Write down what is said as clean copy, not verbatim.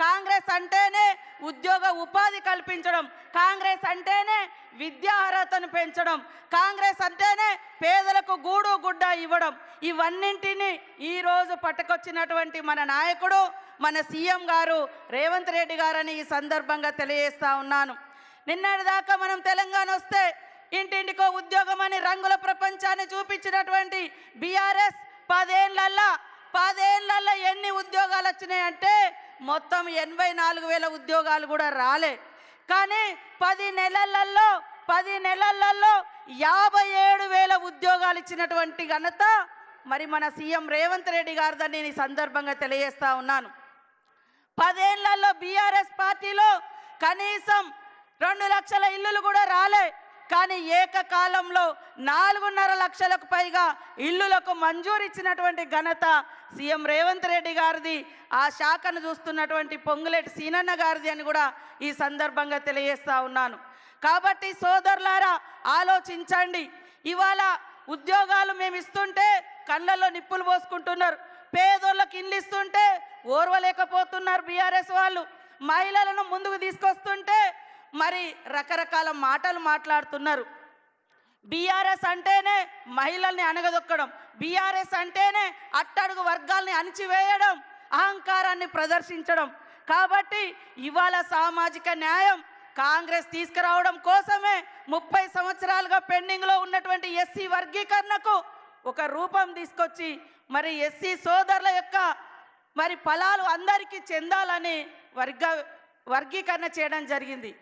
కాంగ్రెస్ అంటేనే ఉద్యోగ ఉపాధి కల్పించడం, కాంగ్రెస్ అంటేనే విద్యా అర్హతను పెంచడం, కాంగ్రెస్ అంటేనే పేదలకు గూడు గుడ్డ ఇవ్వడం. ఇవన్నింటినీ ఈరోజు పట్టుకొచ్చినటువంటి మన నాయకుడు మన సీఎం గారు రేవంత్ రెడ్డి గారని ఈ సందర్భంగా తెలియజేస్తా ఉన్నాను. నిన్నటిదాకా మనం తెలంగాణ వస్తే ఇంటింటికో ఉద్యోగం అని రంగుల ప్రపంచాన్ని చూపించినటువంటి బీఆర్ఎస్ 10 ఏళ్లలో ఎన్ని ఉద్యోగాలు వచ్చినాయంటే మొత్తం 84,000 ఉద్యోగాలు కూడా రాలే. కానీ 10 నెలలలో 57,000 ఉద్యోగాలు ఇచ్చినటువంటి ఘనత మరి మన సీఎం రేవంత్ రెడ్డి గారిదని నేను ఈ సందర్భంగా తెలియజేస్తా ఉన్నాను. 10 ఏళ్లలో బీఆర్ఎస్ పార్టీలో కనీసం 2 లక్షల ఇల్లులు కూడా రాలే. కానీ ఏకకాలంలో 4.5 లక్షలకు పైగా ఇల్లులకు మంజూరు ఇచ్చినటువంటి ఘనత సీఎం రేవంత్ రెడ్డి గారిది, ఆ శాఖను చూస్తున్నటువంటి పొంగులేటి సీనన్న గారిది అని కూడా ఈ సందర్భంగా తెలియజేస్తా ఉన్నాను. కాబట్టి సోదరులారా ఆలోచించండి. ఇవాళ ఉద్యోగాలు మేము ఇస్తుంటే కళ్ళల్లో నిప్పులు పోసుకుంటున్నారు, పేదోళ్ళకి ఇల్లు ఇస్తుంటే ఓర్వలేకపోతున్నారు బీఆర్ఎస్ వాళ్ళు, మహిళలను ముందుకు తీసుకొస్తుంటే మరి రకరకాల మాటలు మాట్లాడుతున్నారు. బీఆర్ఎస్ అంటేనే మహిళల్ని అణగదొక్కడం, బీఆర్ఎస్ అంటేనే అట్టడుగు వర్గాల్ని అణిచివేయడం, అహంకారాన్ని ప్రదర్శించడం. కాబట్టి ఇవాళ సామాజిక న్యాయం కాంగ్రెస్ తీసుకురావడం కోసమే 30 సంవత్సరాలుగా పెండింగ్లో ఉన్నటువంటి ఎస్సీ వర్గీకరణకు ఒక రూపం తీసుకొచ్చి మరి ఎస్సీ సోదరుల యొక్క మరి ఫలాలు అందరికీ చెందాలని వర్గీకరణ చేయడం జరిగింది.